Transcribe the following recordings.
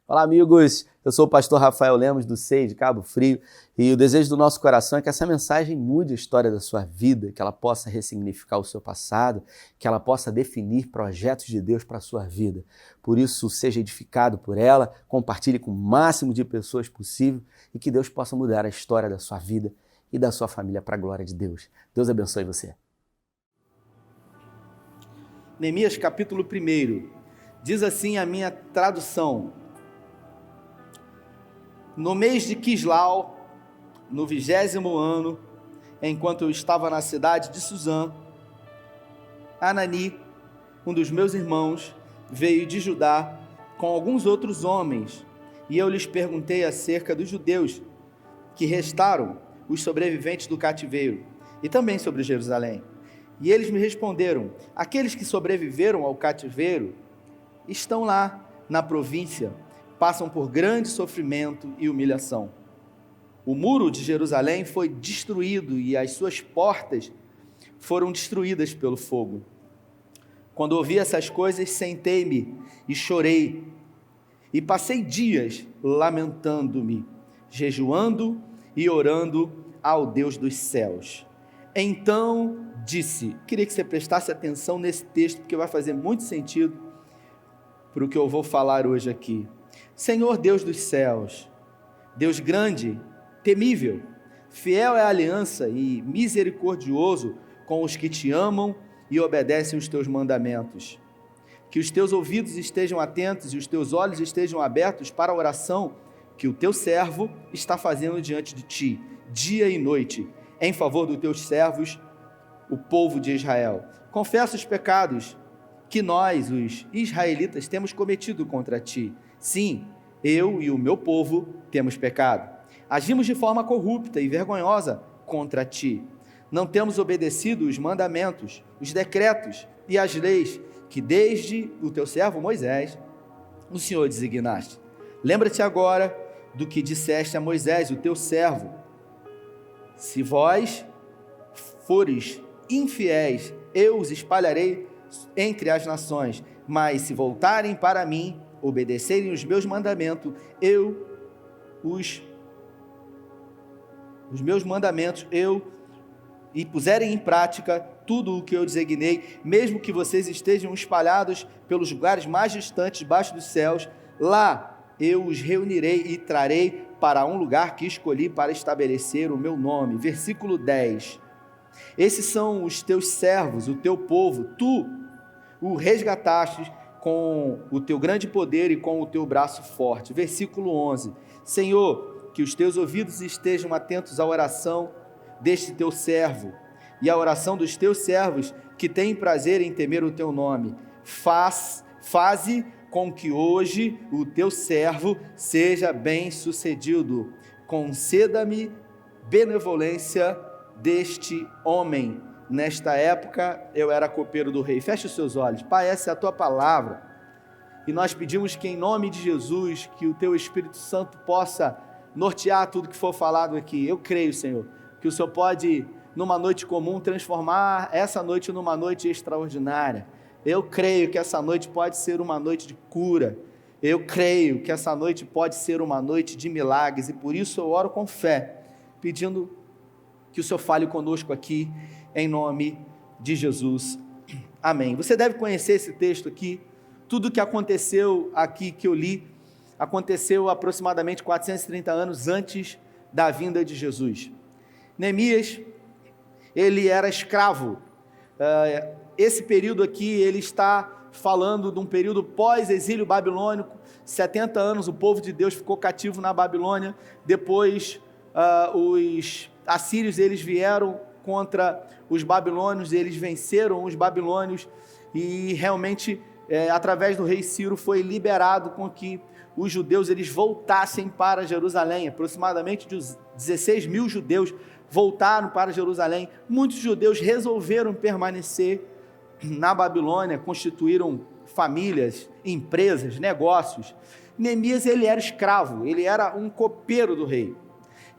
Olá, amigos! Eu sou o pastor Rafael Lemos, do SEI de Cabo Frio, e o desejo do nosso coração é que essa mensagem mude a história da sua vida, que ela possa ressignificar o seu passado, que ela possa definir projetos de Deus para a sua vida. Por isso, seja edificado por ela, compartilhe com o máximo de pessoas possível e que Deus possa mudar a história da sua vida e da sua família para a glória de Deus. Deus abençoe você. Neemias capítulo 1, diz assim a minha tradução: no mês de Quislau, no 20º ano, enquanto eu estava na cidade de Suzã, Anani, um dos meus irmãos, veio de Judá com alguns outros homens, e eu lhes perguntei acerca dos judeus que restaram, os sobreviventes do cativeiro, e também sobre Jerusalém. E eles me responderam: aqueles que sobreviveram ao cativeiro estão lá na província, passam por grande sofrimento e humilhação. O muro de Jerusalém foi destruído e as suas portas foram destruídas pelo fogo. Quando ouvi essas coisas, sentei-me e chorei, e passei dias lamentando-me, jejuando e orando ao Deus dos céus. Então disse, queria que você prestasse atenção nesse texto, porque vai fazer muito sentido para o que eu vou falar hoje aqui. Senhor Deus dos céus, Deus grande, temível, fiel é a aliança e misericordioso com os que te amam e obedecem os teus mandamentos. Que os teus ouvidos estejam atentos e os teus olhos estejam abertos para a oração que o teu servo está fazendo diante de ti, dia e noite, em favor dos teus servos, o povo de Israel. Confessa os pecados que nós, os israelitas, temos cometido contra ti. Sim, eu e o meu povo temos pecado. Agimos de forma corrupta e vergonhosa contra ti. Não temos obedecido os mandamentos, os decretos e as leis que desde o teu servo Moisés, o Senhor designaste. Lembra-te agora do que disseste a Moisés, o teu servo: se vós fores infiéis, eu os espalharei entre as nações, mas se voltarem para mim, obedecerem os meus mandamentos, e puserem em prática tudo o que eu designei, mesmo que vocês estejam espalhados pelos lugares mais distantes debaixo dos céus, lá eu os reunirei e trarei para um lugar que escolhi para estabelecer o meu nome. Versículo 10. Esses são os teus servos, o teu povo, tu o resgataste com o teu grande poder e com o teu braço forte. Versículo 11. Senhor, que os teus ouvidos estejam atentos à oração deste teu servo e à oração dos teus servos que têm prazer em temer o teu nome. Faze com que hoje o teu servo seja bem sucedido. Conceda-me benevolência deste homem. Nesta época eu era copeiro do rei. Feche os seus olhos. Pai, essa é a tua palavra e nós pedimos que em nome de Jesus, que o teu Espírito Santo possa nortear tudo que for falado aqui. Eu creio, Senhor, que o Senhor pode, numa noite comum, transformar essa noite numa noite extraordinária. Eu creio que essa noite pode ser uma noite de cura. Eu creio que essa noite pode ser uma noite de milagres, e por isso eu oro com fé, pedindo que o Senhor fale conosco aqui, em nome de Jesus. Amém. Você deve conhecer esse texto aqui. Tudo que aconteceu aqui que eu li, aconteceu aproximadamente 430 anos antes da vinda de Jesus. Neemias, ele era escravo. Esse período aqui, ele está falando de um período pós-exílio babilônico. 70 anos o povo de Deus ficou cativo na Babilônia. Depois os assírios, eles vieram contra os babilônios, eles venceram os babilônios e realmente através do rei Ciro foi liberado com que os judeus eles voltassem para Jerusalém. Aproximadamente 16 mil judeus voltaram para Jerusalém. Muitos judeus resolveram permanecer na Babilônia, constituíram famílias, empresas, negócios. Neemias, ele era escravo, ele era um copeiro do rei.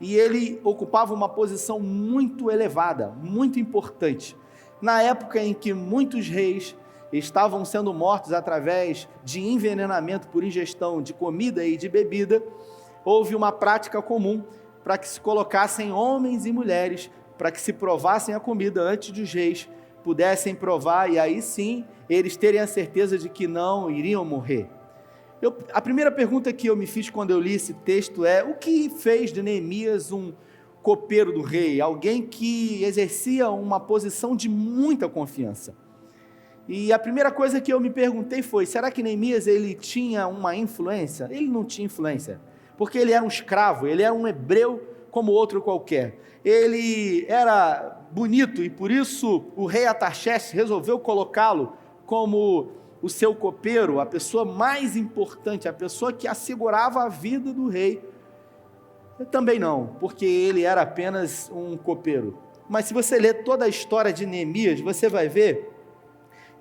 E ele ocupava uma posição muito elevada, muito importante. Na época em que muitos reis, estavam sendo mortos através de envenenamento por ingestão de comida e de bebida, houve uma prática comum para que se colocassem homens e mulheres, para que se provassem a comida antes de os reis pudessem provar, e aí sim eles terem a certeza de que não iriam morrer. A primeira pergunta que eu me fiz quando eu li esse texto é: o que fez de Neemias um copeiro do rei, alguém que exercia uma posição de muita confiança? E a primeira coisa que eu me perguntei foi: será que Neemias ele tinha uma influência? Ele não tinha influência, porque ele era um escravo, ele era um hebreu como outro qualquer. Ele era bonito e por isso o rei Artaxerxes resolveu colocá-lo como o seu copeiro, a pessoa mais importante, a pessoa que assegurava a vida do rei. Eu também não, porque ele era apenas um copeiro. Mas se você ler toda a história de Neemias, você vai ver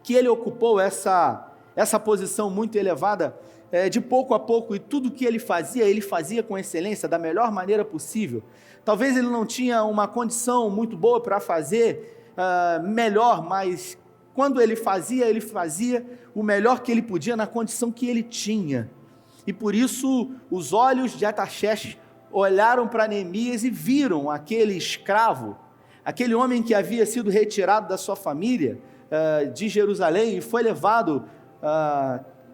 que ele ocupou essa posição muito elevada de pouco a pouco, e tudo que ele fazia com excelência, da melhor maneira possível. Talvez ele não tinha uma condição muito boa para fazer melhor, mas quando ele fazia o melhor que ele podia na condição que ele tinha. E por isso os olhos de Artaxerxes olharam para Neemias e viram aquele escravo, aquele homem que havia sido retirado da sua família de Jerusalém e foi levado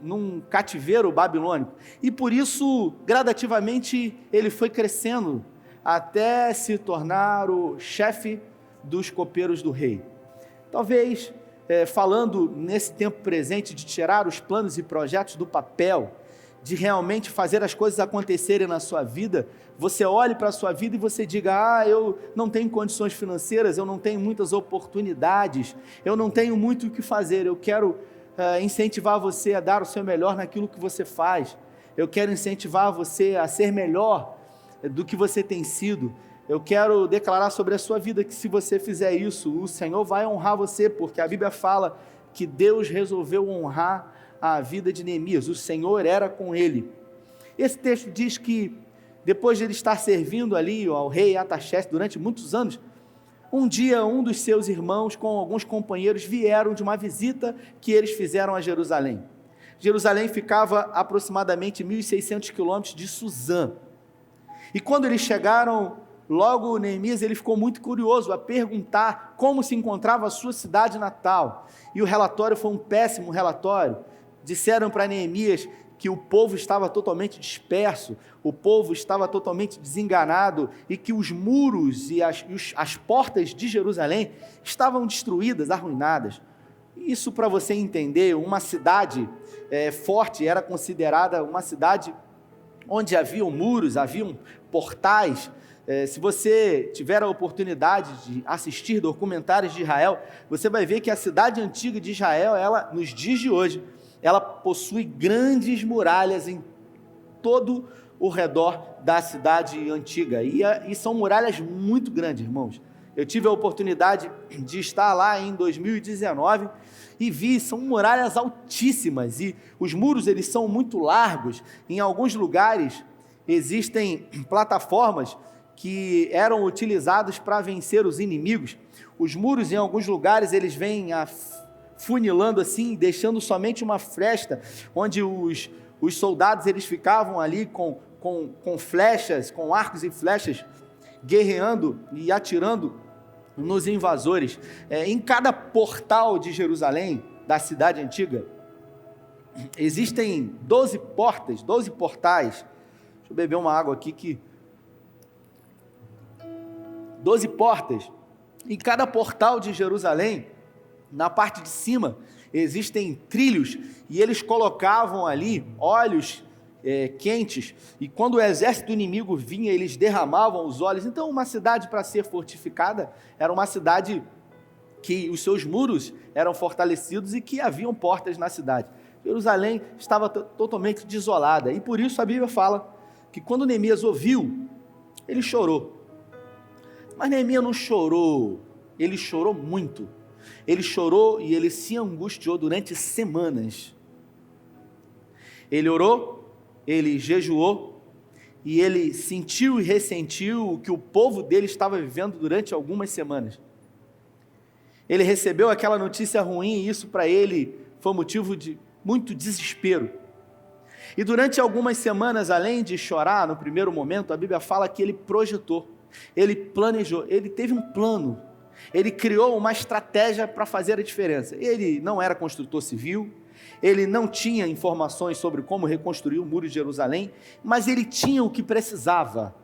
num cativeiro babilônico. E por isso, gradativamente, ele foi crescendo até se tornar o chefe dos copeiros do rei. Talvez, falando nesse tempo presente de tirar os planos e projetos do papel, de realmente fazer as coisas acontecerem na sua vida, você olhe para a sua vida e você diga: eu não tenho condições financeiras, eu não tenho muitas oportunidades, eu não tenho muito o que fazer, eu quero incentivar você a dar o seu melhor naquilo que você faz, eu quero incentivar você a ser melhor do que você tem sido. Eu quero declarar sobre a sua vida que se você fizer isso, o Senhor vai honrar você, porque a Bíblia fala que Deus resolveu honrar a vida de Neemias, o Senhor era com ele. Esse texto diz que depois de ele estar servindo ali ao rei Artaxerxes durante muitos anos, um dia um dos seus irmãos com alguns companheiros vieram de uma visita que eles fizeram a Jerusalém. Jerusalém ficava aproximadamente 1.600 quilômetros de Suzã. E quando eles chegaram, logo Neemias ele ficou muito curioso a perguntar como se encontrava a sua cidade natal. E o relatório foi um péssimo relatório. Disseram para Neemias que o povo estava totalmente disperso, o povo estava totalmente desenganado e que os muros e as portas de Jerusalém estavam destruídas, arruinadas. Isso para você entender, uma cidade forte era considerada uma cidade onde haviam muros, haviam portais. Se você tiver a oportunidade de assistir documentários de Israel, você vai ver que a cidade antiga de Israel, ela, nos dias de hoje, ela possui grandes muralhas em todo o redor da cidade antiga, e são muralhas muito grandes, irmãos. Eu tive a oportunidade de estar lá em 2019 e vi, são muralhas altíssimas, e os muros eles são muito largos. Em alguns lugares existem plataformas que eram utilizadas para vencer os inimigos. Os muros em alguns lugares eles vêm funilando assim, deixando somente uma fresta, onde os soldados eles ficavam ali com flechas, com arcos e flechas, guerreando e atirando nos invasores. Em cada portal de Jerusalém, da cidade antiga, existem 12 portas, 12 portais. Deixa eu beber uma água aqui que... 12 portas. Em cada portal de Jerusalém, na parte de cima, existem trilhos, e eles colocavam ali óleos quentes, e quando o exército inimigo vinha, eles derramavam os óleos. Então, uma cidade para ser fortificada, era uma cidade que os seus muros eram fortalecidos e que haviam portas na cidade. Jerusalém estava totalmente desolada, e por isso a Bíblia fala que quando Neemias ouviu, ele chorou. Mas Neemias não chorou, ele chorou muito. Ele chorou e ele se angustiou durante semanas. Ele orou, ele jejuou, e ele sentiu e ressentiu o que o povo dele estava vivendo durante algumas semanas. Ele recebeu aquela notícia ruim, e isso para ele foi motivo de muito desespero. E durante algumas semanas, além de chorar no primeiro momento, a Bíblia fala que ele projetou, ele planejou, ele teve um plano, ele criou uma estratégia para fazer a diferença. Ele não era construtor civil, ele não tinha informações sobre como reconstruir o muro de Jerusalém, mas ele tinha o que precisava.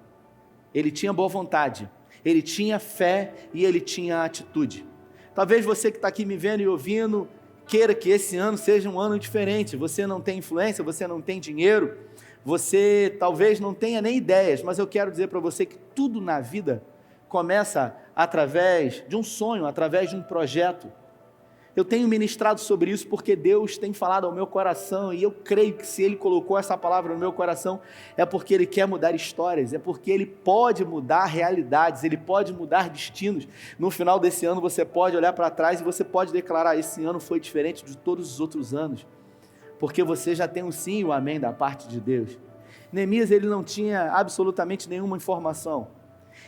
Ele tinha boa vontade, ele tinha fé e ele tinha atitude. Talvez você que está aqui me vendo e ouvindo, queira que esse ano seja um ano diferente. Você não tem influência, você não tem dinheiro, você talvez não tenha nem ideias, mas eu quero dizer para você que tudo na vida começa através de um sonho, através de um projeto. Eu tenho ministrado sobre isso porque Deus tem falado ao meu coração, e eu creio que se Ele colocou essa palavra no meu coração, é porque Ele quer mudar histórias, é porque Ele pode mudar realidades, Ele pode mudar destinos. No final desse ano você pode olhar para trás e você pode declarar: esse ano foi diferente de todos os outros anos, porque você já tem um sim e um amém da parte de Deus. Neemias, ele não tinha absolutamente nenhuma informação,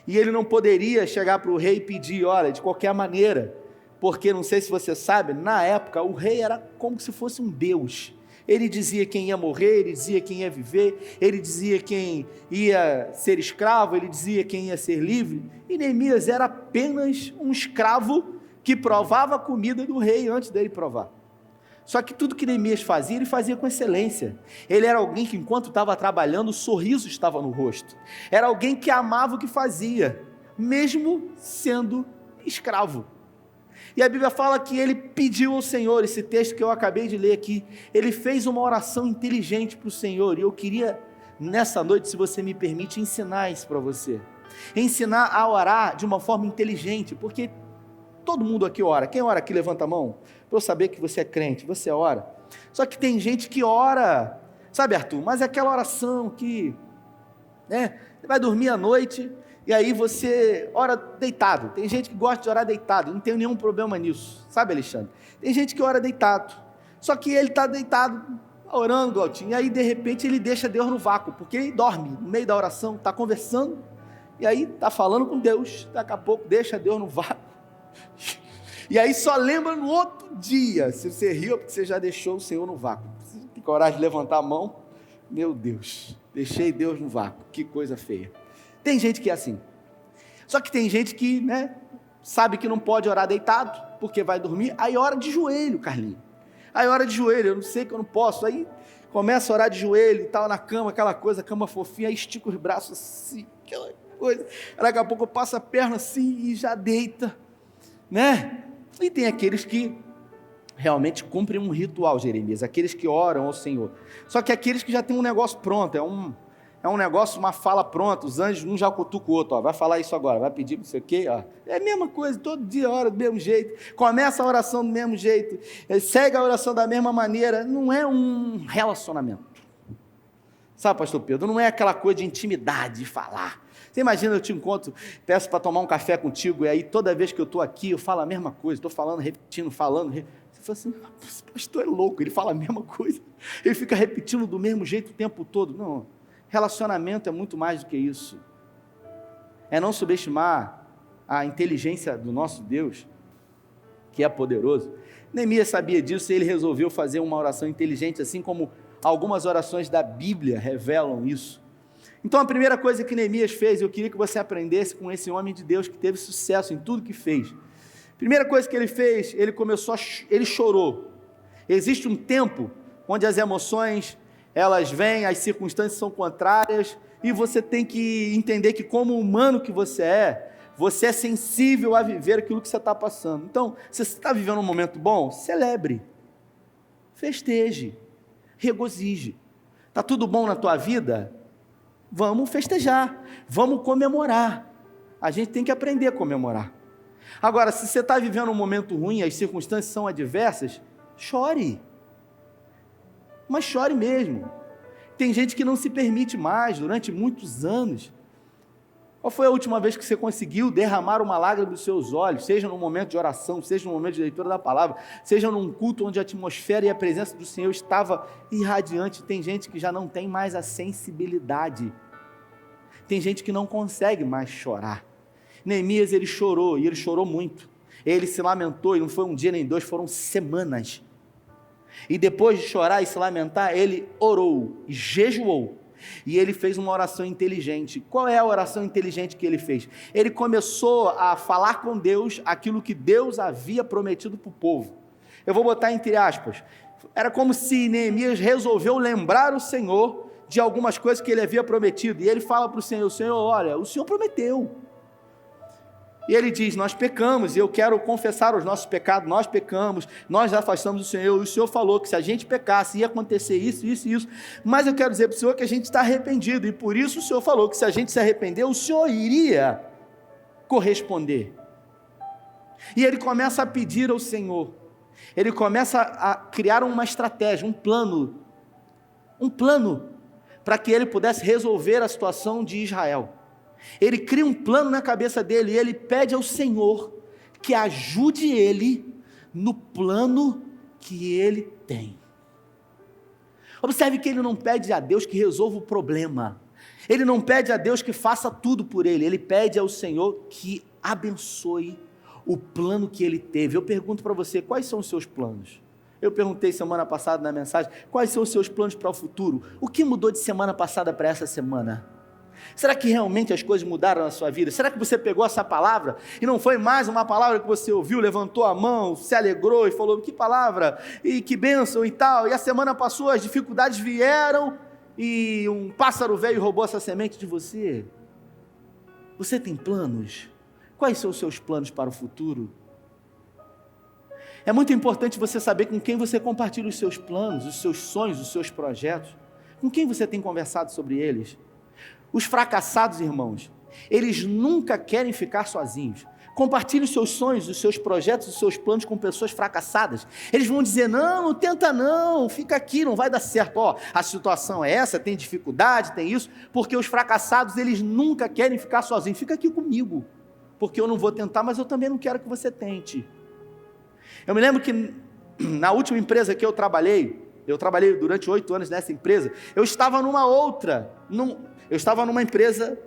e ele não poderia chegar para o rei e pedir: olha, de qualquer maneira, porque não sei se você sabe, na época o rei era como se fosse um deus. Ele dizia quem ia morrer, ele dizia quem ia viver, ele dizia quem ia ser escravo, ele dizia quem ia ser livre, e Neemias era apenas um escravo que provava a comida do rei antes dele provar. Só que tudo que Neemias fazia, ele fazia com excelência. Ele era alguém que, enquanto estava trabalhando, o sorriso estava no rosto. Era alguém que amava o que fazia, mesmo sendo escravo. E a Bíblia fala que ele pediu ao Senhor, esse texto que eu acabei de ler aqui, ele fez uma oração inteligente para o Senhor, e eu queria, nessa noite, se você me permite, ensinar isso para você. Ensinar a orar de uma forma inteligente, porque todo mundo aqui ora. Quem ora aqui, levanta a mão, para eu saber que você é crente, você ora. Só que tem gente que ora, sabe, Arthur, mas é aquela oração que, você vai dormir à noite, e aí você ora deitado. Tem gente que gosta de orar deitado, não tem nenhum problema nisso, sabe, Alexandre? Tem gente que ora deitado, só que ele está deitado, orando, Glautinho, e aí de repente ele deixa Deus no vácuo, porque ele dorme no meio da oração, está conversando, e aí está falando com Deus, daqui a pouco deixa Deus no vácuo, e aí só lembra no outro dia. Se você riu, é porque você já deixou o Senhor no vácuo. Você tem coragem de levantar a mão? Meu Deus, deixei Deus no vácuo, que coisa feia. Tem gente que é assim. Só que tem gente que, sabe que não pode orar deitado, porque vai dormir, aí ora de joelho, Carlinhos. Aí ora de joelho, eu não sei que eu não posso, aí começa a orar de joelho e tal, na cama, aquela coisa, cama fofinha, aí estica os braços assim, aquela coisa, daqui a pouco passa a perna assim e já deita, E tem aqueles que realmente cumprem um ritual, Jeremias, aqueles que oram ao Senhor. Só que aqueles que já têm um negócio pronto, é um negócio, uma fala pronta, os anjos, um já cutuca o outro, vai falar isso agora, vai pedir não sei o quê, é a mesma coisa, todo dia ora do mesmo jeito, começa a oração do mesmo jeito, segue a oração da mesma maneira, não é um relacionamento, sabe, pastor Pedro, não é aquela coisa de intimidade, de falar. Você imagina, eu te encontro, peço para tomar um café contigo, e aí toda vez que eu estou aqui, eu falo a mesma coisa, estou falando, repetindo, falando, você fala assim, esse pastor é louco, ele fala a mesma coisa, ele fica repetindo do mesmo jeito o tempo todo. Não, relacionamento é muito mais do que isso, é não subestimar a inteligência do nosso Deus, que é poderoso. Neemias sabia disso e ele resolveu fazer uma oração inteligente, assim como algumas orações da Bíblia revelam isso. Então a primeira coisa que Neemias fez, eu queria que você aprendesse com esse homem de Deus que teve sucesso em tudo que fez. Primeira coisa que ele fez, ele chorou. Existe um tempo onde as emoções, elas vêm, as circunstâncias são contrárias, e você tem que entender que como humano que você é sensível a viver aquilo que você está passando. Então, se você está vivendo um momento bom, celebre, festeje, regozije. Está tudo bom na tua vida? Vamos festejar, vamos comemorar. A gente tem que aprender a comemorar. Agora, se você está vivendo um momento ruim, as circunstâncias são adversas, chore. Mas chore mesmo. Tem gente que não se permite mais durante muitos anos. Qual foi a última vez que você conseguiu derramar uma lágrima dos seus olhos, seja num momento de oração, seja num momento de leitura da palavra, seja num culto onde a atmosfera e a presença do Senhor estava irradiante? Tem gente que já não tem mais a sensibilidade. Tem gente que não consegue mais chorar. Neemias, ele chorou, e ele chorou muito. Ele se lamentou, e não foi um dia nem dois, foram semanas. E depois de chorar e se lamentar, ele orou e jejuou. E ele fez uma oração inteligente. Qual é a oração inteligente que ele fez? Ele começou a falar com Deus aquilo que Deus havia prometido para o povo. Eu vou botar entre aspas. Era como se Neemias resolveu lembrar o Senhor de algumas coisas que ele havia prometido. E ele fala para o Senhor: Senhor, olha, o Senhor prometeu. E ele diz: nós pecamos, e eu quero confessar os nossos pecados, nós pecamos, nós afastamos do Senhor, e o Senhor falou que se a gente pecasse, ia acontecer isso, isso e isso, mas eu quero dizer para o Senhor que a gente está arrependido, e por isso o Senhor falou que se a gente se arrepender, o Senhor iria corresponder. E ele começa a pedir ao Senhor, ele começa a criar uma estratégia, um plano, para que ele pudesse resolver a situação de Israel. Ele cria um plano na cabeça dele e ele pede ao Senhor que ajude ele no plano que ele tem. Observe que ele não pede a Deus que resolva o problema, ele não pede a Deus que faça tudo por ele, ele pede ao Senhor que abençoe o plano que ele teve. Eu pergunto para você, quais são os seus planos? Eu perguntei semana passada na mensagem, quais são os seus planos para o futuro? O que mudou de semana passada para essa semana? Será que realmente as coisas mudaram na sua vida? Será que você pegou essa palavra e não foi mais uma palavra que você ouviu, levantou a mão, se alegrou e falou: que palavra, e que bênção e tal, e a semana passou, as dificuldades vieram e um pássaro veio e roubou essa semente de você? Você tem planos? Quais são os seus planos para o futuro? É muito importante você saber com quem você compartilha os seus planos, os seus sonhos, os seus projetos, com quem você tem conversado sobre eles. Os fracassados, irmãos, eles nunca querem ficar sozinhos. Compartilhe os seus sonhos, os seus projetos, os seus planos com pessoas fracassadas. Eles vão dizer: não tenta não, fica aqui, não vai dar certo. Ó, a situação é essa, tem dificuldade, tem isso, porque os fracassados, eles nunca querem ficar sozinhos. Fica aqui comigo, porque eu não vou tentar, mas eu também não quero que você tente. Eu me lembro que na última empresa que eu trabalhei durante 8 anos nessa empresa, eu estava numa empresa,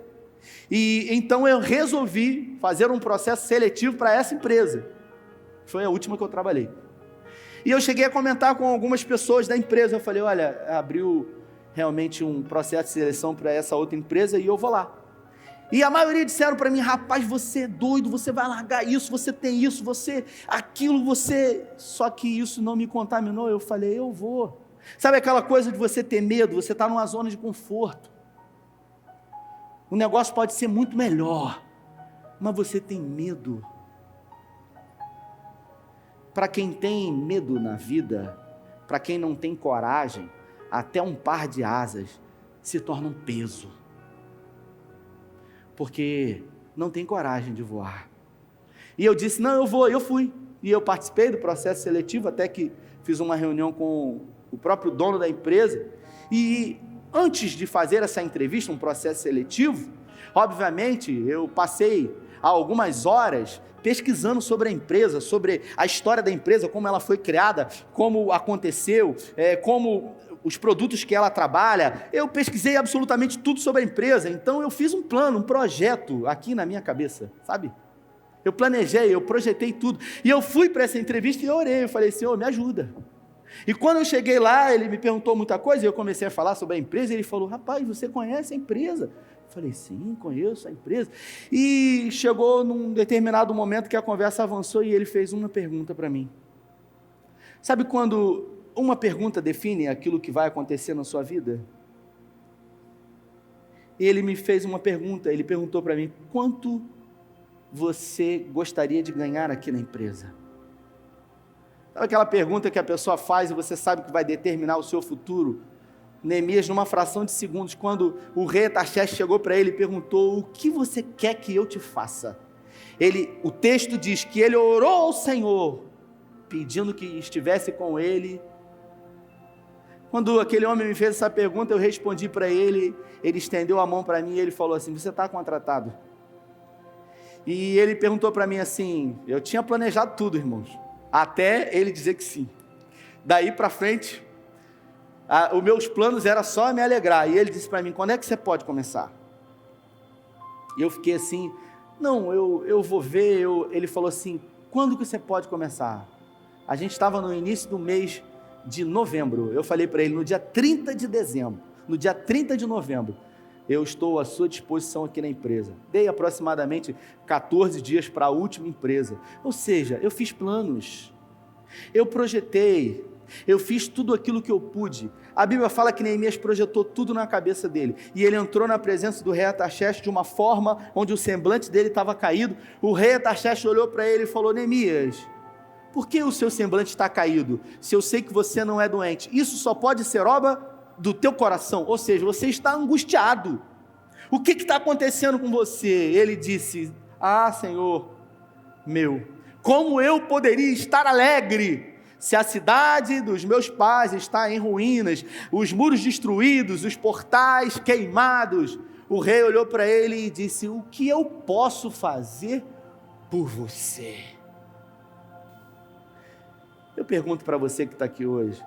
e então eu resolvi fazer um processo seletivo para essa empresa. Foi a última que eu trabalhei. E eu cheguei a comentar com algumas pessoas da empresa, eu falei: olha, abriu realmente um processo de seleção para essa outra empresa e eu vou lá. E a maioria disseram para mim: rapaz, você é doido, você vai largar isso, você tem isso, você aquilo, você... Só que isso não me contaminou. Eu falei: eu vou. Sabe aquela coisa de você ter medo, você está numa zona de conforto. O negócio pode ser muito melhor, mas você tem medo. Para quem tem medo na vida, para quem não tem coragem, até um par de asas se torna um peso, porque não tem coragem de voar. E eu disse: não, eu vou. Eu fui, e eu participei do processo seletivo, até que fiz uma reunião com o próprio dono da empresa, e antes de fazer essa entrevista, um processo seletivo, obviamente eu passei algumas horas pesquisando sobre a empresa, sobre a história da empresa, como ela foi criada, como aconteceu, como os produtos que ela trabalha. Eu pesquisei absolutamente tudo sobre a empresa. Então eu fiz um plano, um projeto aqui na minha cabeça, sabe? Eu planejei, eu projetei tudo, e eu fui para essa entrevista e eu orei, eu falei: Senhor, me ajuda. E quando eu cheguei lá, ele me perguntou muita coisa, e eu comecei a falar sobre a empresa, e ele falou: rapaz, você conhece a empresa? Eu falei: sim, conheço a empresa. E chegou num determinado momento que a conversa avançou, e ele fez uma pergunta para mim. Sabe quando uma pergunta define aquilo que vai acontecer na sua vida? Ele me fez uma pergunta, ele perguntou para mim: quanto você gostaria de ganhar aqui na empresa? Sabe aquela pergunta que a pessoa faz e você sabe que vai determinar o seu futuro? Neemias, numa fração de segundos, quando o rei Artaxerxes chegou para ele e perguntou: o que você quer que eu te faça? O texto diz que ele orou ao Senhor, pedindo que estivesse com ele. Quando aquele homem me fez essa pergunta, eu respondi para ele, ele estendeu a mão para mim e ele falou assim: você está contratado. E ele perguntou para mim assim, eu tinha planejado tudo, irmãos, até ele dizer que sim. Daí para frente, os meus planos eram só me alegrar. E ele disse para mim: quando é que você pode começar? E eu fiquei assim: não, eu vou ver. Ele falou assim: quando que você pode começar? A gente estava no início do mês de novembro, eu falei para ele, no dia 30 de dezembro, no dia 30 de novembro, eu estou à sua disposição aqui na empresa. Dei aproximadamente 14 dias para a última empresa. Ou seja, eu fiz planos, eu projetei, eu fiz tudo aquilo que eu pude. A Bíblia fala que Neemias projetou tudo na cabeça dele. E ele entrou na presença do rei Artaxerxes de uma forma onde o semblante dele estava caído. O rei Artaxerxes olhou para ele e falou: Neemias, por que o seu semblante está caído? Se eu sei que você não é doente. Isso só pode ser obra do teu coração, ou seja, você está angustiado. O que está acontecendo com você? Ele disse: ah, Senhor meu, como eu poderia estar alegre se a cidade dos meus pais está em ruínas, os muros destruídos, os portais queimados? O rei olhou para ele e disse: o que eu posso fazer por você? Eu pergunto para você que está aqui hoje,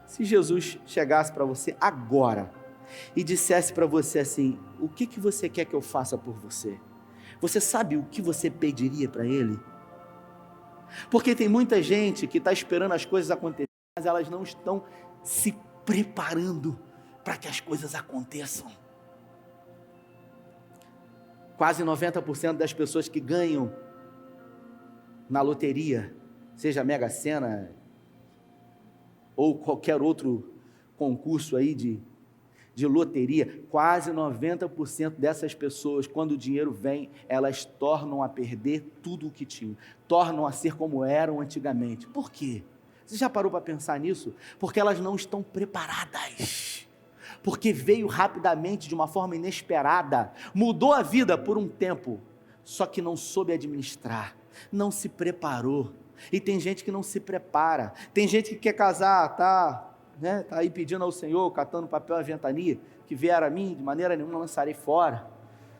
se Jesus chegasse para você agora e dissesse para você assim: o que você quer que eu faça por você? Você sabe o que você pediria para Ele? Porque tem muita gente que está esperando as coisas acontecerem, mas elas não estão se preparando para que as coisas aconteçam. Quase 90% das pessoas que ganham na loteria, seja Mega Sena ou qualquer outro concurso aí de loteria, quase 90% dessas pessoas, quando o dinheiro vem, elas tornam a perder tudo o que tinham, tornam a ser como eram antigamente. Por quê? Você já parou para pensar nisso? Porque elas não estão preparadas, porque veio rapidamente, de uma forma inesperada, mudou a vida por um tempo, só que não soube administrar, não se preparou. E tem gente que não se prepara, tem gente que quer casar, tá aí pedindo ao Senhor, catando papel e ventania, que vier a mim, de maneira nenhuma lançarei fora,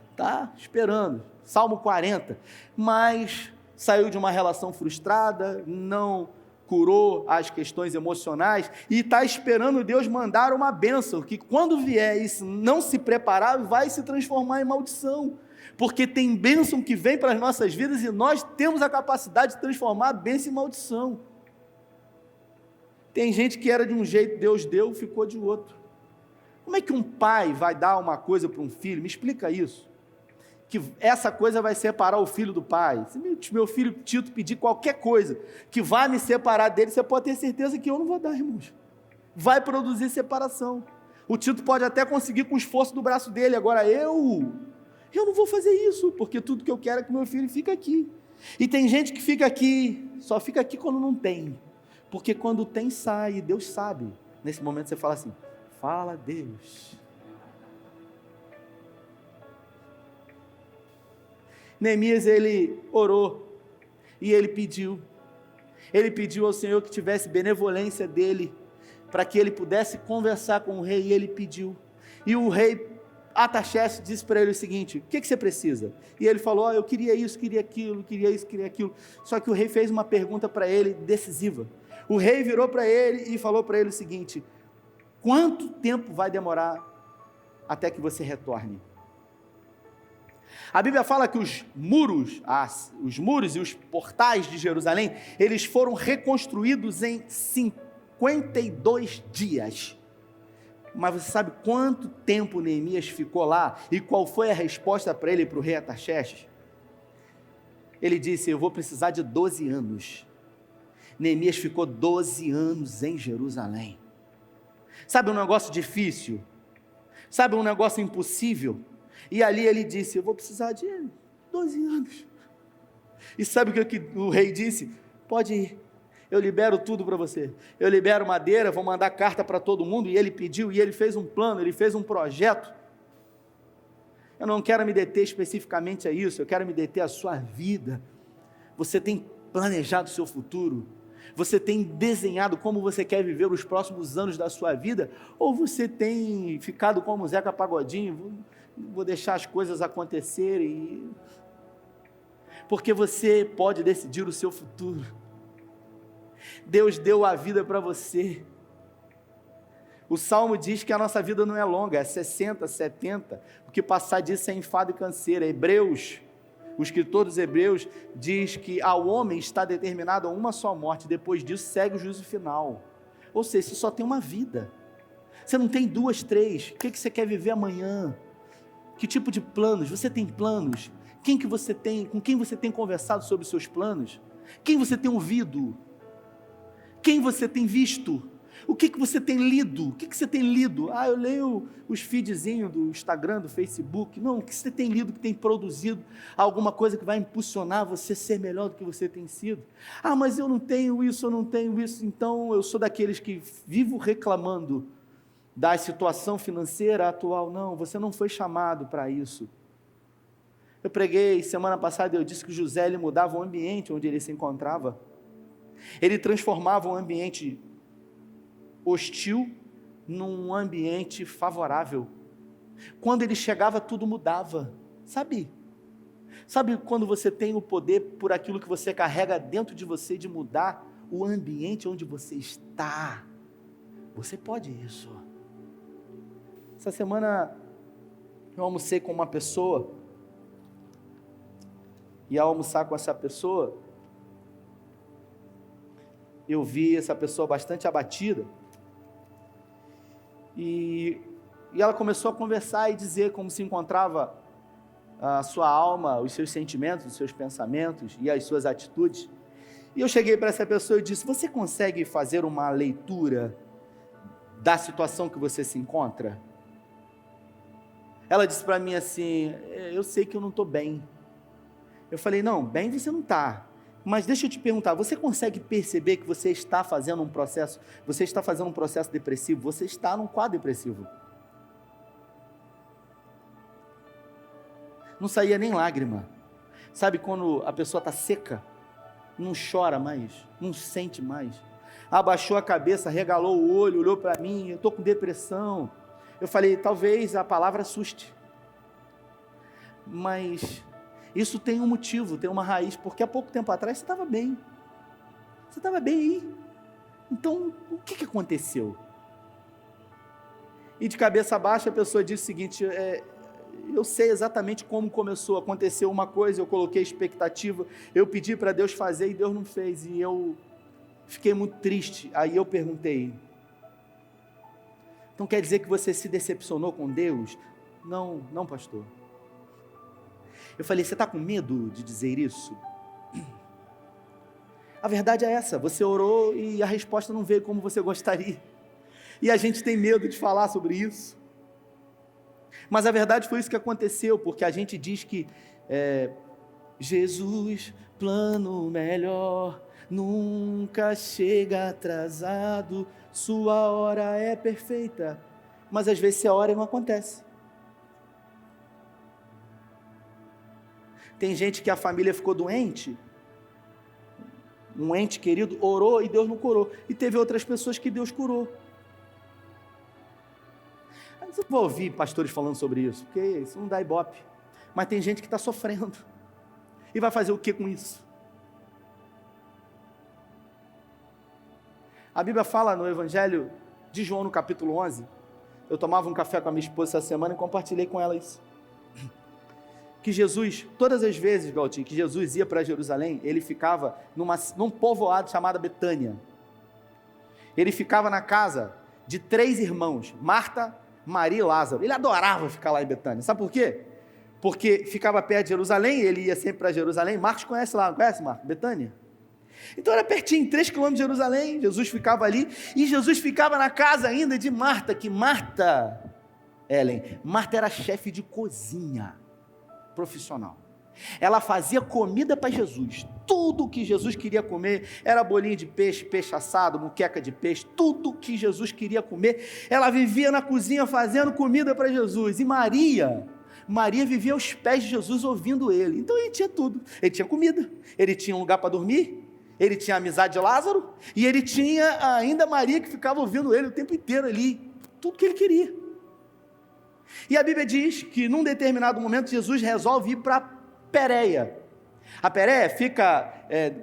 está esperando, Salmo 40, mas saiu de uma relação frustrada, não curou as questões emocionais, e está esperando Deus mandar uma bênção, que quando vier isso, não se preparar, vai se transformar em maldição, porque tem bênção que vem para as nossas vidas, e nós temos a capacidade de transformar a bênção em maldição. Tem gente que era de um jeito, Deus deu, ficou de outro. Como é que um pai vai dar uma coisa para um filho? Me explica isso. Que essa coisa vai separar o filho do pai. Se meu filho Tito pedir qualquer coisa que vai me separar dele, você pode ter certeza que eu não vou dar, irmãos. Vai produzir separação. O Tito pode até conseguir com o esforço do braço dele, agora eu não vou fazer isso, porque tudo que eu quero é que meu filho fique aqui. E tem gente que fica aqui, só fica aqui quando não tem. Porque quando tem, sai, e Deus sabe. Nesse momento você fala assim: fala Deus. Neemias, ele orou, e ele pediu ao Senhor que tivesse benevolência dele, para que ele pudesse conversar com o rei, e ele pediu, e o rei Artaxerxes disse para ele o seguinte: o que você precisa? E ele falou: eu queria isso, queria aquilo, queria isso, queria aquilo. Só que o rei fez uma pergunta para ele decisiva. O rei virou para ele e falou para ele o seguinte: quanto tempo vai demorar até que você retorne? A Bíblia fala que os muros e os portais de Jerusalém, eles foram reconstruídos em 52 dias. Mas você sabe quanto tempo Neemias ficou lá? E qual foi a resposta para ele, para o rei Artaxerxes? Ele disse: eu vou precisar de 12 anos. Neemias ficou 12 anos em Jerusalém. Sabe um negócio difícil? Sabe um negócio impossível? E ali ele disse: eu vou precisar de 12 anos. E sabe o que o rei disse? Pode ir, eu libero tudo para você. Eu libero madeira, vou mandar carta para todo mundo. E ele pediu, e ele fez um plano, ele fez um projeto. Eu não quero me deter especificamente a isso, eu quero me deter à sua vida. Você tem planejado o seu futuro? Você tem desenhado como você quer viver os próximos anos da sua vida? Ou você tem ficado como Zeca Pagodinho, vou deixar as coisas acontecerem? Porque você pode decidir o seu futuro. Deus deu a vida para você. O Salmo diz que a nossa vida não é longa, é 60, 70, o que passar disso é enfado e canseira. O escritor dos Hebreus diz que ao homem está determinado a uma só morte, depois disso segue o juízo final. Ou seja, você só tem uma vida. Você não tem 2, 3. O que você quer viver amanhã? Que tipo de planos? Você tem planos? Com quem você tem conversado sobre os seus planos? Quem você tem ouvido? Quem você tem visto? O que você tem lido? O que você tem lido? Eu leio os feedzinhos do Instagram, do Facebook. Não, o que você tem lido, que tem produzido alguma coisa que vai impulsionar você a ser melhor do que você tem sido? Mas eu não tenho isso, então eu sou daqueles que vivo reclamando da situação financeira atual. Não, você não foi chamado para isso. Eu preguei semana passada, eu disse que José, ele mudava o ambiente onde ele se encontrava. Ele transformava um ambiente hostil num ambiente favorável. Quando ele chegava, tudo mudava. Sabe quando você tem o poder por aquilo que você carrega dentro de você de mudar o ambiente onde você está? Você pode isso. Essa semana eu almocei com uma pessoa, e ao almoçar com essa pessoa, eu vi essa pessoa bastante abatida, e ela começou a conversar e dizer como se encontrava a sua alma, os seus sentimentos, os seus pensamentos e as suas atitudes. E eu cheguei para essa pessoa e disse: você consegue fazer uma leitura da situação que você se encontra? Ela disse para mim assim: eu sei que eu não estou bem. Eu falei: não, bem você não está. Mas deixa eu te perguntar, você consegue perceber que você está fazendo um processo depressivo? Você está num quadro depressivo. Não saía nem lágrima. Sabe quando a pessoa está seca? Não chora mais, não sente mais. Abaixou a cabeça, regalou o olho, olhou para mim: eu estou com depressão. Eu falei: talvez a palavra assuste. Mas isso tem um motivo, tem uma raiz, porque há pouco tempo atrás você estava bem. Você estava bem aí. Então, o que aconteceu? E de cabeça baixa a pessoa disse o seguinte: eu sei exatamente como começou. Aconteceu uma coisa, eu coloquei expectativa, eu pedi para Deus fazer e Deus não fez, e eu fiquei muito triste. Aí eu perguntei: então quer dizer que você se decepcionou com Deus? Não, pastor. Eu falei: você está com medo de dizer isso? A verdade é essa: você orou e a resposta não veio como você gostaria, e a gente tem medo de falar sobre isso, mas a verdade foi isso que aconteceu, porque a gente diz que Jesus, plano melhor, nunca chega atrasado, sua hora é perfeita, mas às vezes a hora não acontece. Tem gente que a família ficou doente, um ente querido orou e Deus não curou, e teve outras pessoas que Deus curou. Mas eu vou ouvir pastores falando sobre isso, porque isso não dá ibope, mas tem gente que está sofrendo, e vai fazer o que com isso? A Bíblia fala no Evangelho de João, no capítulo 11, eu tomava um café com a minha esposa essa semana e compartilhei com ela isso, que Jesus, todas as vezes, Galtinho, que Jesus ia para Jerusalém, ele ficava num povoado chamado Betânia. Ele ficava na casa de 3 irmãos, Marta, Maria e Lázaro. Ele adorava ficar lá em Betânia. Sabe por quê? Porque ficava perto de Jerusalém, ele ia sempre para Jerusalém. Marcos conhece lá, não conhece, Marcos? Betânia. Então era pertinho, 3 quilômetros de Jerusalém. Jesus ficava ali, e Jesus ficava na casa ainda de Marta, que Marta era chefe de cozinha profissional. Ela fazia comida para Jesus. Tudo que Jesus queria comer era bolinho de peixe, peixe assado, muqueca de peixe, tudo que Jesus queria comer, ela vivia na cozinha fazendo comida para Jesus. E Maria vivia aos pés de Jesus ouvindo ele. Então ele tinha tudo. Ele tinha comida, ele tinha um lugar para dormir, ele tinha a amizade de Lázaro, e ele tinha ainda Maria que ficava ouvindo ele o tempo inteiro ali, tudo que ele queria. E a Bíblia diz que num determinado momento Jesus resolve ir para Pérea. A Pérea fica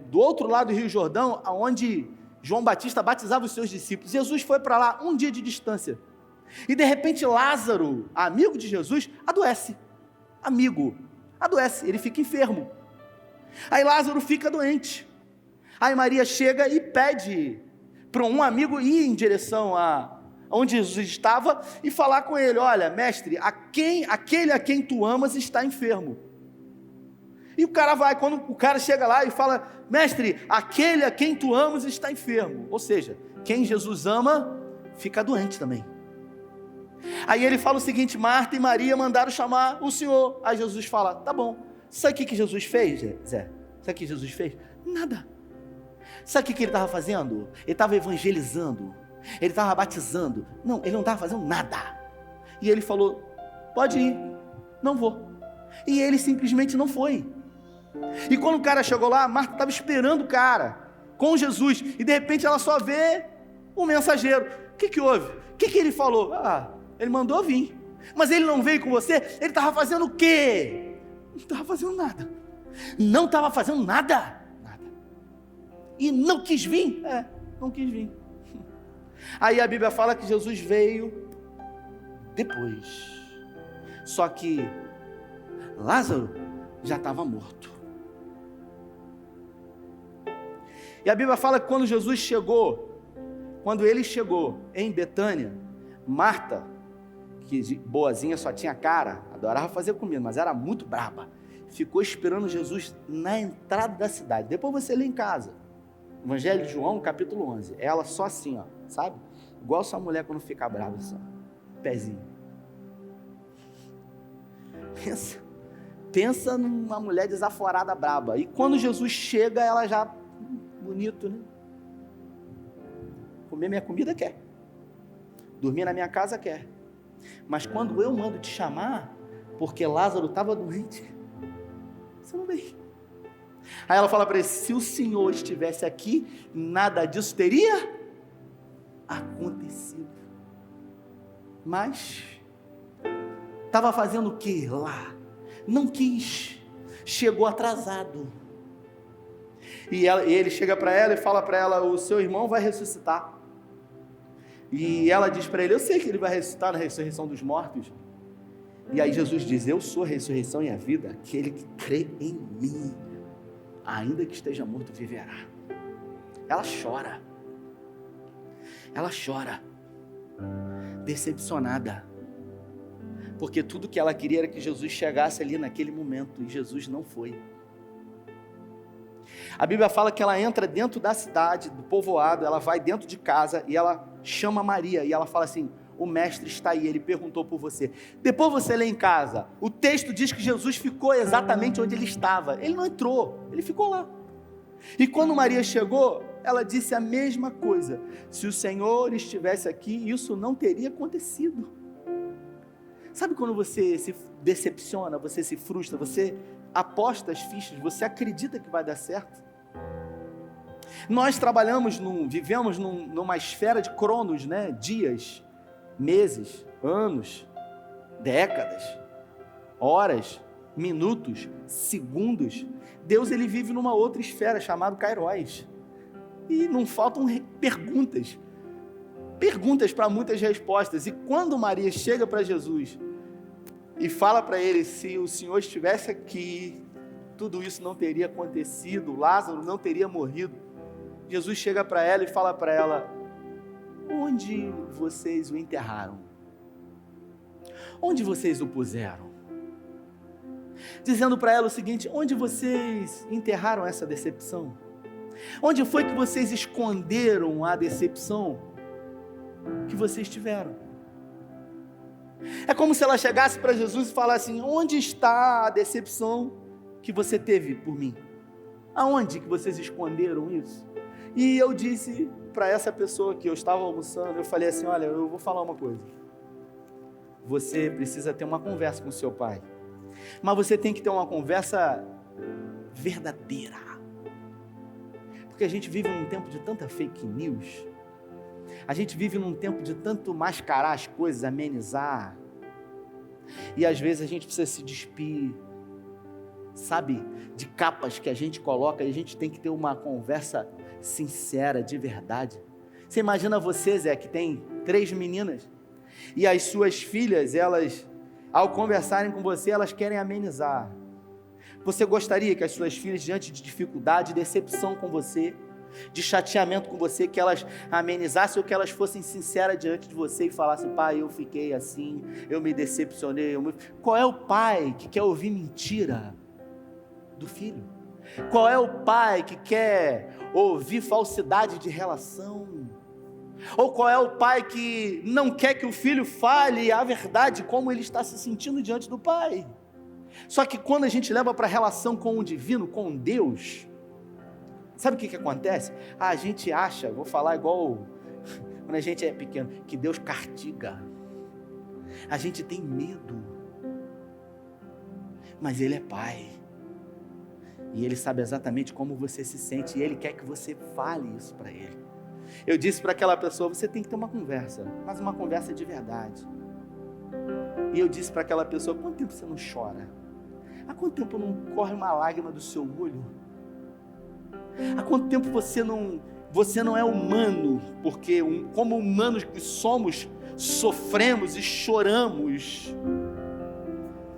do outro lado do Rio Jordão, onde João Batista batizava os seus discípulos. Jesus foi para lá um dia de distância, e de repente Lázaro, amigo de Jesus, adoece. Ele fica enfermo. Aí Lázaro fica doente. Aí Maria chega e pede para um amigo ir em direção a onde Jesus estava e falar com ele: olha, mestre, aquele a quem tu amas está enfermo. E o cara vai, quando o cara chega lá e fala: mestre, aquele a quem tu amas está enfermo. Ou seja, quem Jesus ama, fica doente também. Aí ele fala o seguinte: Marta e Maria mandaram chamar o Senhor. Aí Jesus fala: tá bom. Sabe o que Jesus fez, Zé? Sabe o que Jesus fez? Nada. Sabe o que ele estava fazendo? Ele estava evangelizando, ele estava batizando. Não, ele não estava fazendo nada. E ele falou: pode ir, não vou. E ele simplesmente não foi. E quando o cara chegou lá, Marta estava esperando o cara, com Jesus, e de repente ela só vê um mensageiro. O que houve? O que ele falou? Ele mandou vir. Mas ele não veio com você? Ele estava fazendo o quê? Não estava fazendo nada. Não estava fazendo nada. E não quis vir? Não quis vir. Aí a Bíblia fala que Jesus veio depois. Só que Lázaro já estava morto. E a Bíblia fala que quando ele chegou em Betânia, Marta, que boazinha só tinha cara, adorava fazer comida, mas era muito braba, ficou esperando Jesus na entrada da cidade. Depois você lê em casa, Evangelho de João, capítulo 11, ela só assim, ó, sabe? Igual sua mulher quando fica brava, assim, ó, pezinho. Pensa numa mulher desaforada, braba. E quando Jesus chega, ela já, bonito, né? Comer minha comida quer, dormir na minha casa quer, mas quando eu mando te chamar, porque Lázaro estava doente, você não vem. Aí ela fala para ele: se o Senhor estivesse aqui, nada disso teria acontecido. Mas estava fazendo o que lá? Não quis, chegou atrasado. E ele chega para ela e fala para ela: o seu irmão vai ressuscitar. E ela diz para ele: eu sei que ele vai ressuscitar na ressurreição dos mortos. E aí Jesus diz: eu sou a ressurreição e a vida, aquele que crê em mim, ainda que esteja morto, viverá. Ela chora, decepcionada, porque tudo que ela queria era que Jesus chegasse ali naquele momento, e Jesus não foi. A Bíblia fala que ela entra dentro da cidade, do povoado, ela vai dentro de casa e ela chama Maria, e ela fala assim: o mestre está aí, ele perguntou por você. Depois você lê em casa, o texto diz que Jesus ficou exatamente onde ele estava, ele não entrou, ele ficou lá. E quando Maria chegou, ela disse a mesma coisa: se o Senhor estivesse aqui, isso não teria acontecido. Sabe quando você se decepciona, você se frustra, você aposta as fichas, você acredita que vai dar certo? Nós vivemos numa esfera de cronos, né? Dias, meses, anos, décadas, horas, minutos, segundos. Deus, ele vive numa outra esfera chamada Kairos. E não faltam perguntas para muitas respostas. E quando Maria chega para Jesus e fala para ele: se o Senhor estivesse aqui, tudo isso não teria acontecido, Lázaro não teria morrido. Jesus chega para ela e fala para ela: onde vocês o enterraram? Onde vocês o puseram? Dizendo para ela o seguinte: onde vocês enterraram essa decepção? Onde foi que vocês esconderam a decepção que vocês tiveram? É como se ela chegasse para Jesus e falasse assim: onde está a decepção que você teve por mim? Aonde que vocês esconderam isso? E eu disse para essa pessoa que eu estava almoçando, eu falei assim: olha, eu vou falar uma coisa. Você precisa ter uma conversa com o seu pai, mas você tem que ter uma conversa verdadeira, porque a gente vive num tempo de tanta fake news, a gente vive num tempo de tanto mascarar as coisas, amenizar, e às vezes a gente precisa se despir, sabe, de capas que a gente coloca, e a gente tem que ter uma conversa sincera, de verdade. Você imagina você, Zé, que tem 3 meninas, e as suas filhas, elas, ao conversarem com você, elas querem amenizar. Você gostaria que as suas filhas, diante de dificuldade, decepção com você, de chateamento com você, que elas amenizassem ou que elas fossem sinceras diante de você e falassem: pai, eu fiquei assim, eu me decepcionei. Qual é o pai que quer ouvir mentira do filho? Qual é o pai que quer ouvir falsidade de relação? Ou qual é o pai que não quer que o filho fale a verdade, como ele está se sentindo diante do pai? Só que quando a gente leva para a relação com o divino, com Deus, sabe o que acontece? A gente acha, vou falar igual quando a gente é pequeno, que Deus castiga. A gente tem medo. Mas Ele é pai. E Ele sabe exatamente como você se sente. E Ele quer que você fale isso para Ele. Eu disse para aquela pessoa: você tem que ter uma conversa, mas uma conversa de verdade. E eu disse para aquela pessoa: quanto tempo você não chora? Há quanto tempo não corre uma lágrima do seu olho? Há quanto tempo você não é humano? Porque como humanos que somos, sofremos e choramos.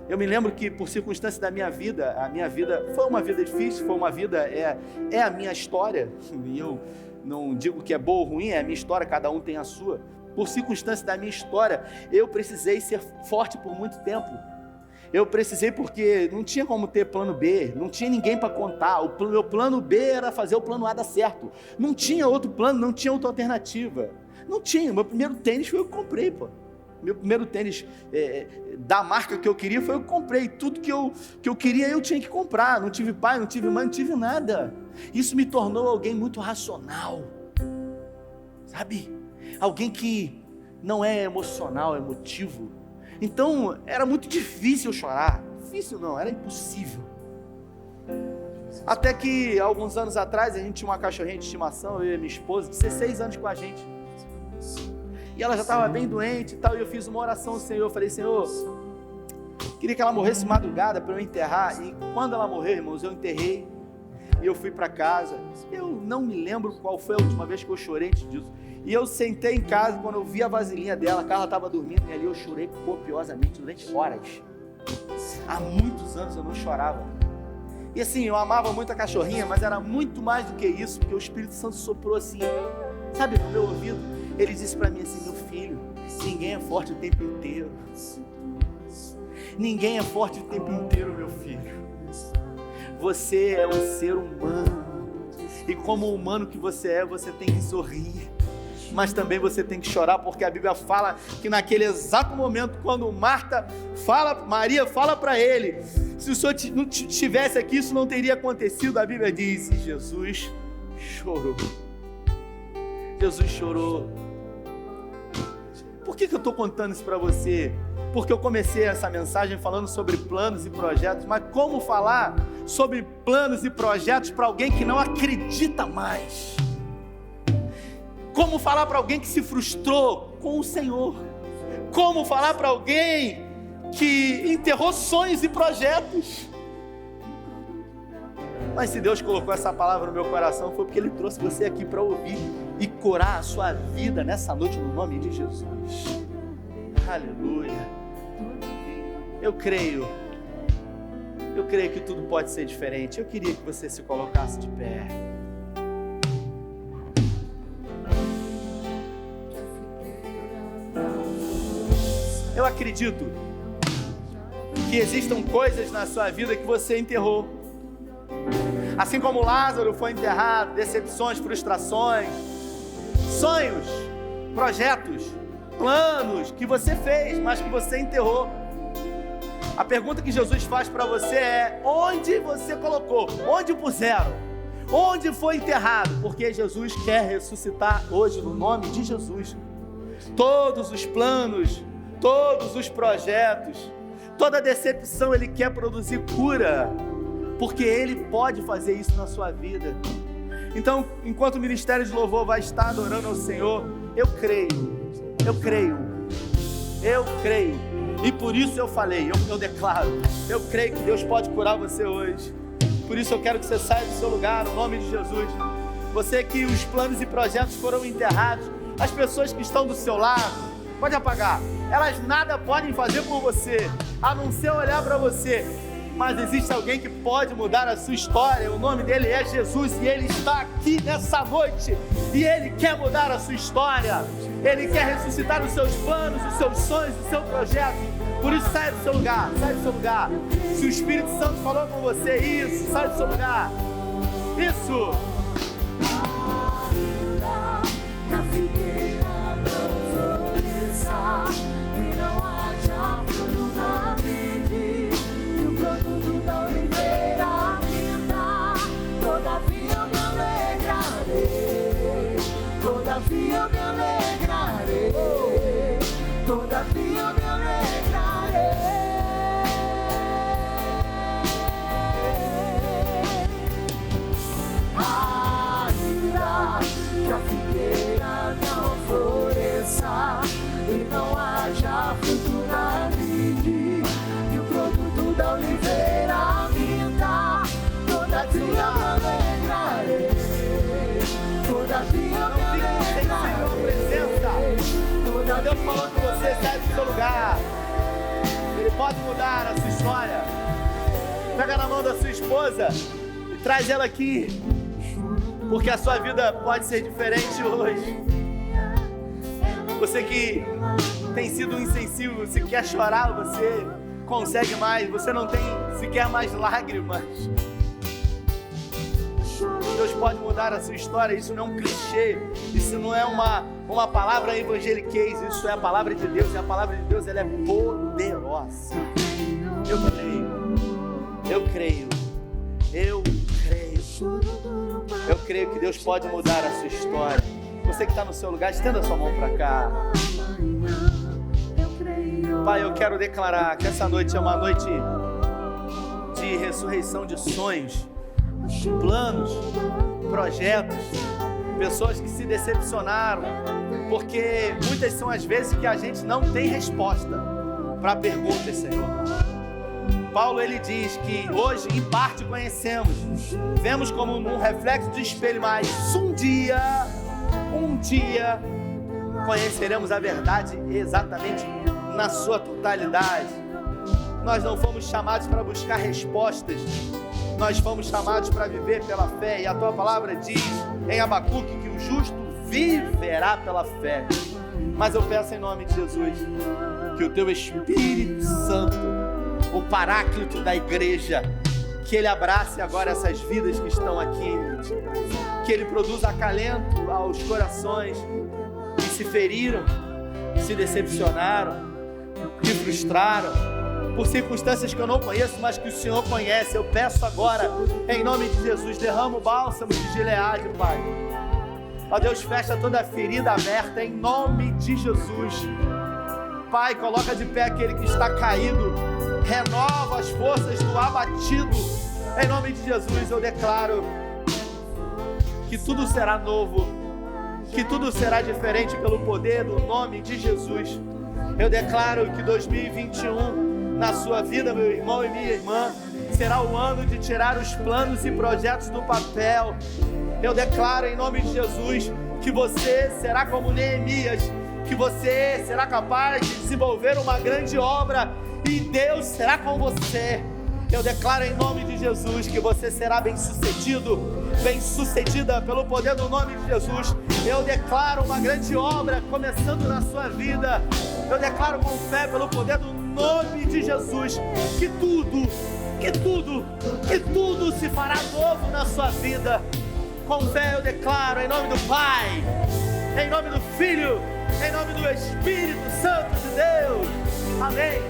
Eu me lembro que, por circunstâncias da minha vida, a minha vida foi uma vida difícil, foi uma vida, é a minha história, e eu não digo que é boa ou ruim, é a minha história, cada um tem a sua. Por circunstâncias da minha história, eu precisei ser forte por muito tempo. Eu precisei porque não tinha como ter plano B, não tinha ninguém para contar. O meu plano B era fazer o plano A dar certo. Não tinha outro plano, não tinha outra alternativa. Não tinha. Meu primeiro tênis foi eu que comprei, pô. Meu primeiro tênis da marca que eu queria foi eu que comprei. Tudo que eu queria eu tinha que comprar. Não tive pai, não tive mãe, não tive nada. Isso me tornou alguém muito racional. Sabe? Alguém que não é emocional, é emotivo. Então, era muito difícil eu chorar. Difícil não, era impossível. Até que, alguns anos atrás, a gente tinha uma cachorrinha de estimação, eu e minha esposa, 16 anos com a gente. E ela já estava bem doente e tal, e eu fiz uma oração ao Senhor. Eu falei: Senhor, queria que ela morresse de madrugada para eu enterrar. E quando ela morreu, irmãos, eu enterrei. E eu fui para casa. Eu não me lembro qual foi a última vez que eu chorei antes disso. E eu sentei em casa, quando eu vi a vasilhinha dela, a Carla estava dormindo, e ali eu chorei copiosamente durante horas. Há muitos anos eu não chorava. E assim, eu amava muito a cachorrinha, mas era muito mais do que isso, porque o Espírito Santo soprou assim, sabe, no meu ouvido. Ele disse para mim assim: meu filho, ninguém é forte o tempo inteiro. Ninguém é forte o tempo inteiro, meu filho. Você é um ser humano. E como humano que você é, você tem que sorrir. Mas também você tem que chorar, porque a Bíblia fala que naquele exato momento, quando Maria fala para ele: se o Senhor não estivesse aqui, isso não teria acontecido. A Bíblia diz: Jesus chorou. Jesus chorou. Por que eu estou contando isso para você? Porque eu comecei essa mensagem falando sobre planos e projetos, mas como falar sobre planos e projetos para alguém que não acredita mais? Como falar para alguém que se frustrou com o Senhor? Como falar para alguém que enterrou sonhos e projetos? Mas se Deus colocou essa palavra no meu coração, foi porque Ele trouxe você aqui para ouvir e curar a sua vida nessa noite, no nome de Jesus. Aleluia. Eu creio que tudo pode ser diferente. Eu queria que você se colocasse de pé. Eu acredito que existam coisas na sua vida que você enterrou. Assim como Lázaro foi enterrado, decepções, frustrações, sonhos, projetos, planos que você fez, mas que você enterrou. A pergunta que Jesus faz para você é: onde você colocou? Onde puseram? Onde foi enterrado? Porque Jesus quer ressuscitar hoje no nome de Jesus. Todos os planos, todos os projetos, toda decepção Ele quer produzir cura, porque Ele pode fazer isso na sua vida. Então, enquanto o Ministério de Louvor vai estar adorando ao Senhor, eu creio, e por isso eu falei, eu declaro, eu creio que Deus pode curar você hoje. Por isso eu quero que você saia do seu lugar, no nome de Jesus. Você que os planos e projetos foram enterrados, as pessoas que estão do seu lado, pode apagar, elas nada podem fazer por você, a não ser olhar para você mas existe alguém que pode mudar a sua história. O nome dele é Jesus e ele está aqui nessa noite e ele quer mudar a sua história. Ele quer ressuscitar os seus planos, os seus sonhos, o seu projeto. Por isso, sai do seu lugar, sai do seu lugar. Se o Espírito Santo falou com você, isso, sai do seu lugar. Isso. Na figueira não floresça e não haja fruto na vide, e o produto da oliveira minta. Todavia eu me alegrarei, todavia eu me alegrarei, todavia eu me alegrarei. Que a figueira não floresça e não haja fruto na vide, e o produto da oliveira minta. Todavia eu me alegrarei, todavia eu me alegrarei. Deus falou com você, sai do seu lugar. Ele pode mudar a sua história. Pega na mão da sua esposa e traz ela aqui. Porque a sua vida pode ser diferente hoje. Você que tem sido insensível, se quer chorar, você consegue mais. Você não tem sequer mais lágrimas. Deus pode mudar a sua história. Isso não é um clichê. Isso não é uma palavra evangeliquez. Isso é a palavra de Deus. E a palavra de Deus, ela é poderosa. Eu creio. Eu creio. Eu creio. Eu creio que Deus pode mudar a sua história. Você que está no seu lugar, estenda a sua mão para cá. Pai, eu quero declarar que essa noite é uma noite de ressurreição de sonhos, planos, projetos, pessoas que se decepcionaram, porque muitas são as vezes que a gente não tem resposta para perguntas, Senhor. Paulo, ele diz que hoje, em parte, conhecemos, vemos como num reflexo de espelho, mas um dia, conheceremos a verdade exatamente na sua totalidade. Nós não fomos chamados para buscar respostas, nós fomos chamados para viver pela fé, e a tua palavra diz em Abacuque que o justo viverá pela fé. Mas eu peço em nome de Jesus, que o teu Espírito Santo, o Paráclito da igreja, que ele abrace agora essas vidas que estão aqui, que ele produza acalento aos corações que se feriram, que se decepcionaram, que frustraram, por circunstâncias que eu não conheço, mas que o Senhor conhece. Eu peço agora, em nome de Jesus, derrama o bálsamo de Gileade, Pai. Ó Deus, fecha toda a ferida aberta, em nome de Jesus. Pai, coloca de pé aquele que está caído, renova as forças do abatido. Em nome de Jesus eu declaro que tudo será novo, que tudo será diferente pelo poder do nome de Jesus. Eu declaro que 2021, na sua vida, meu irmão e minha irmã, será o ano de tirar os planos e projetos do papel. Eu declaro em nome de Jesus que você será como Neemias, que você será capaz de desenvolver uma grande obra e Deus será com você. Eu declaro em nome de Jesus que você será bem-sucedido, bem-sucedida pelo poder do nome de Jesus. Eu declaro uma grande obra começando na sua vida. Eu declaro com fé pelo poder do nome de Jesus que tudo se fará novo na sua vida. Com fé eu declaro em nome do Pai, em nome do Filho, em nome do Espírito Santo de Deus. Amém.